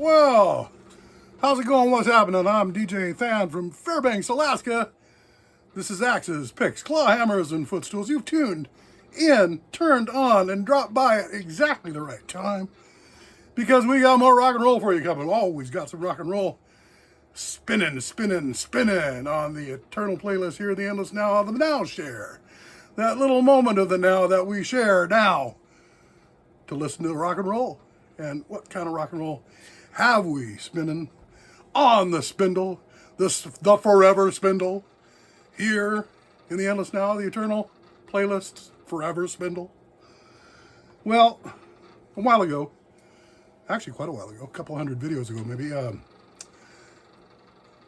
Well, how's it going? What's happening? I'm DJ Than from Fairbanks, Alaska. This is Axes, Picks, Claw Hammers, and Footstools. You've tuned in, turned on, and dropped by at exactly the right time because we got more rock and roll for you coming. Always got some rock and roll spinning on the eternal playlist here, the Endless Now of the Now Share. That little moment of the now that we share now to listen to rock and roll. And what kind of rock and roll have we spinning on the spindle, the forever spindle, here in the Endless Now, the eternal playlist, forever spindle? Well, a while ago, actually quite a while ago, a couple hundred videos ago maybe,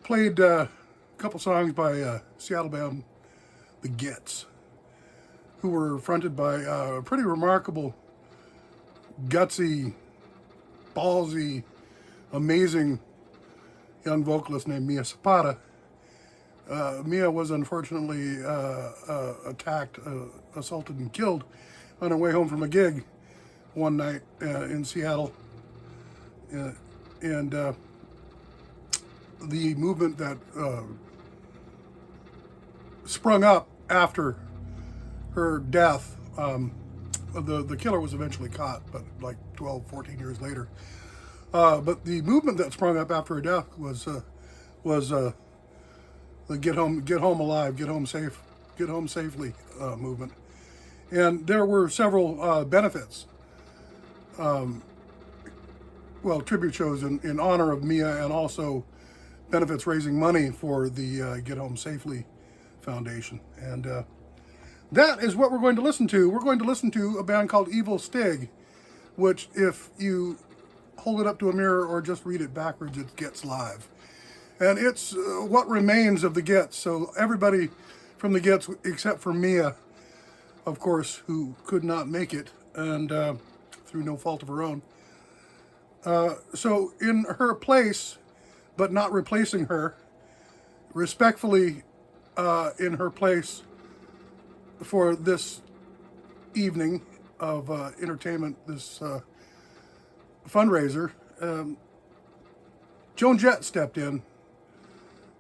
played a couple songs by Seattle band, the GITS, who were fronted by a pretty remarkable, gutsy, ballsy, amazing young vocalist named Mia Zapata. Mia was unfortunately attacked, assaulted, and killed on her way home from a gig one night in Seattle. And the movement that sprung up after her death, the killer was eventually caught, but like 12, 14 years later. But the movement that sprung up after her death was the get home alive, get home safe, get home safely movement. And there were several benefits. Tribute shows in honor of Mia, and also benefits raising money for the Get Home Safely Foundation. And that is what we're going to listen to. We're going to listen to a band called Evil STIG, which if you hold it up to a mirror or just read it backwards, it gets live. And it's what remains of the GITS. So everybody from the GITS, except for Mia, of course, who could not make it, and through no fault of her own. So in her place, but not replacing her, respectfully in her place for this evening of entertainment, this fundraiser, Joan Jett stepped in.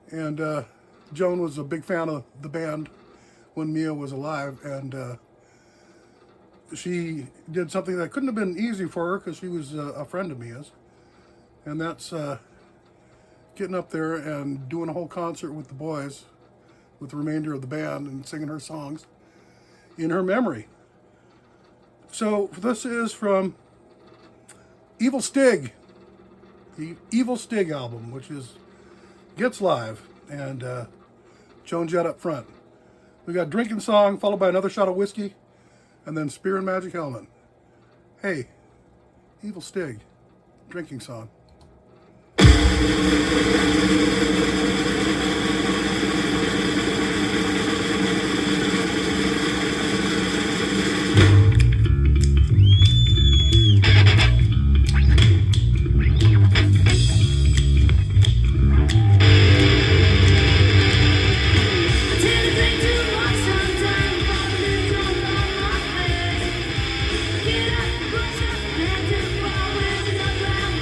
And Joan was a big fan of the band when Mia was alive, and she did something that couldn't have been easy for her because she was a friend of Mia's, and that's getting up there and doing a whole concert with the boys, with the remainder of the band, and singing her songs in her memory. So this is from Evil STIG, the Evil STIG album, which is GITS live, and Joan Jett up front. We got Drinking Song, followed by Another Shot of Whiskey, and then Spear and Magic Helmet. Hey, Evil STIG, Drinking Song. Get up, push up, and to fall with the ground.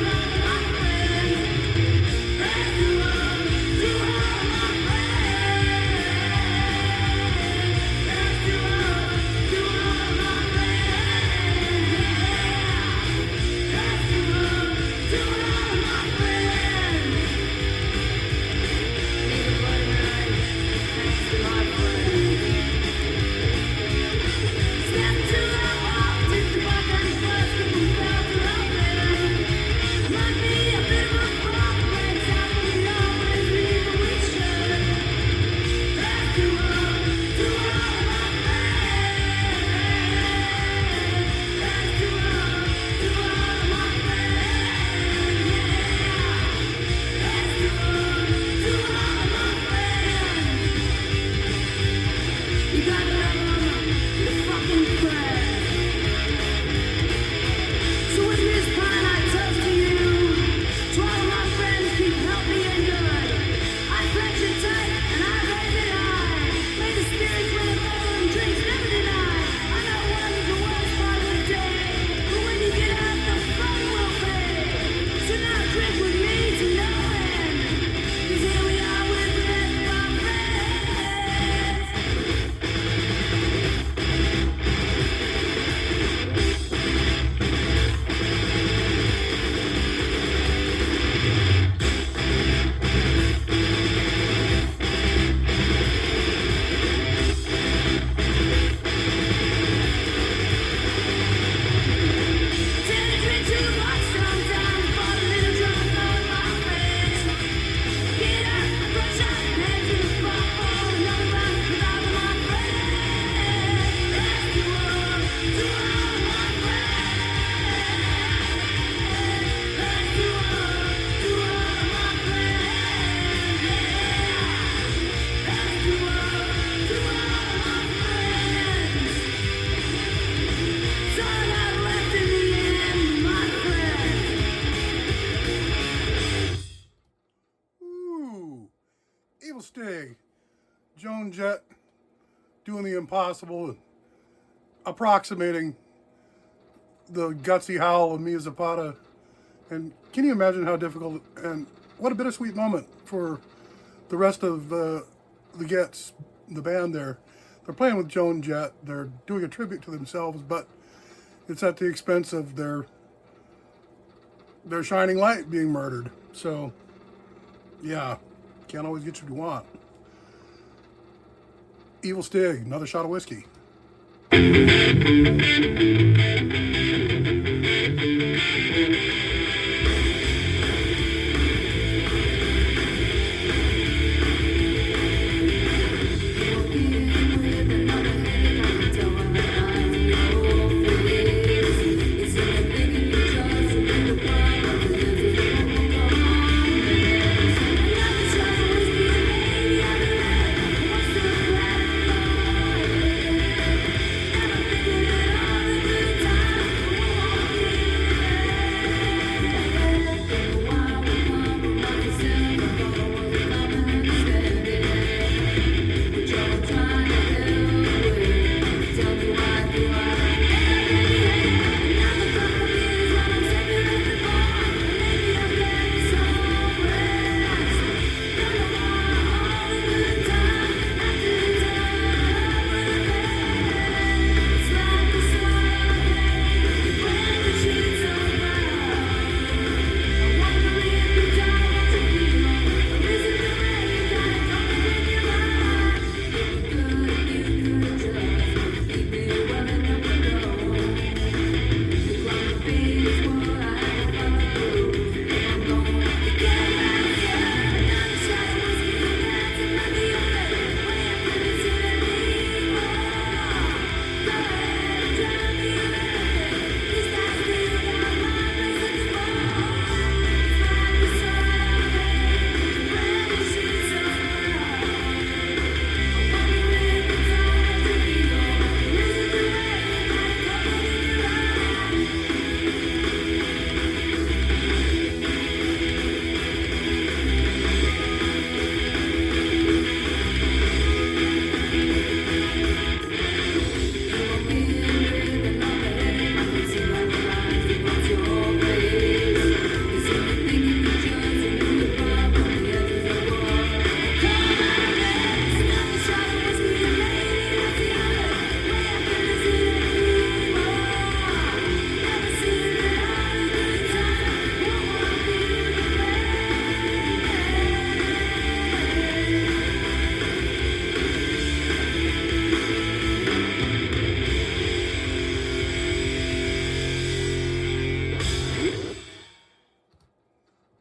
Joan Jett doing the impossible and approximating the gutsy howl of Mia Zapata. And can you imagine how difficult and what a bittersweet moment for the rest of the GITS, the band there. They're playing with Joan Jett. They're doing a tribute to themselves, but it's at the expense of their shining light being murdered. So, yeah, can't always get what you want. Evil Stig, another shot of whiskey.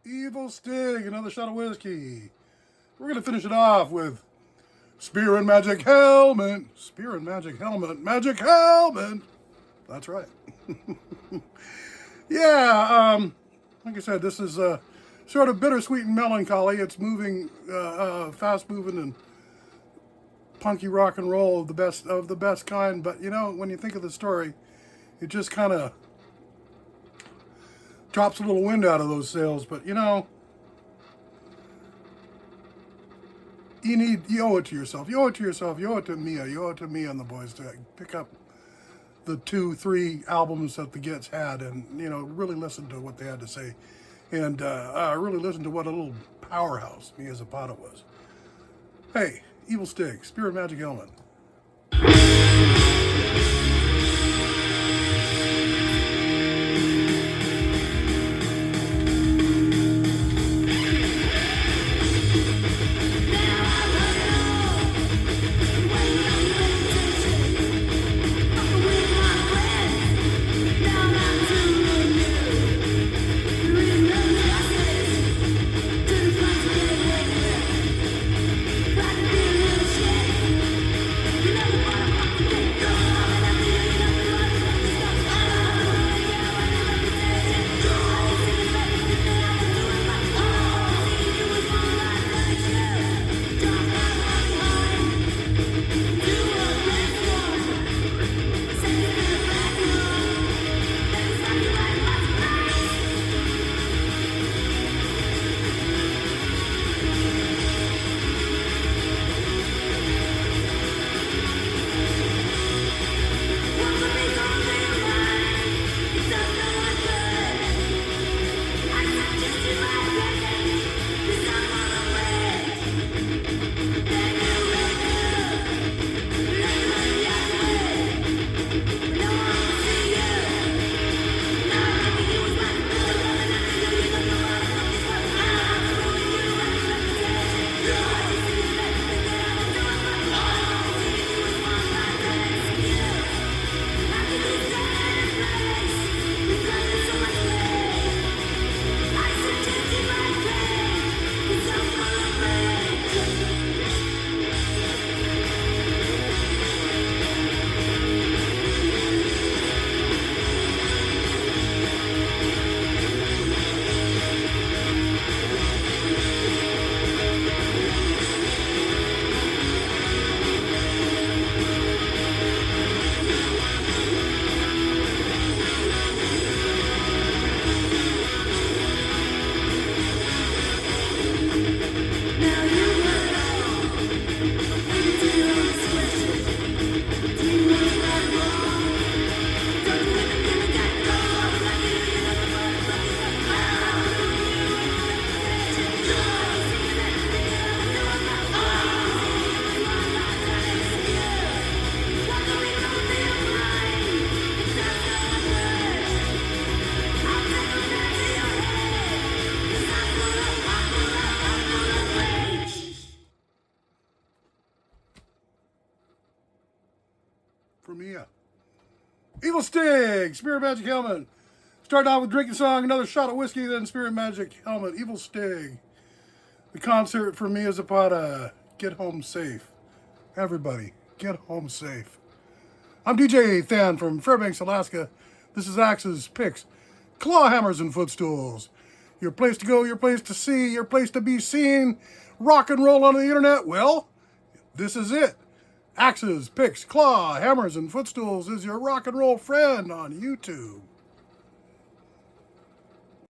Evil Stig, another shot of whiskey. We're going to finish it off with Spear and Magic Helmet. Spear and Magic Helmet. Magic Helmet. That's right. Yeah, like I said, this is sort of bittersweet and melancholy. It's moving, fast moving and punky rock and roll of the best kind. But, you know, when you think of the story, it just kind of drops a little wind out of those sails. But, you know, you owe it to yourself. You owe it to yourself. You owe it to Mia. You owe it to me and the boys to pick up the 2-3 albums that the GITS had and, you know, really listen to what they had to say. And really listen to what a little powerhouse Mia Zapata was. Hey, Evil Stig, Spirit Magic Helmet. for Mia. Evil Stig, Spirit Magic Helmet. Starting out with Drinking Song, another shot of whiskey, then Spirit Magic Helmet, Evil Stig. The concert for Mia ZAPATA. Get home safe. Everybody, get home safe. I'm DJ Than from Fairbanks, Alaska. This is Axes, Picks, Claw Hammers, and Footstools. Your place to go, your place to see, your place to be seen. Rock and roll on the internet? Well, this is it. Axes, Picks, Claw, Hammers, and Footstools is your rock and roll friend on YouTube.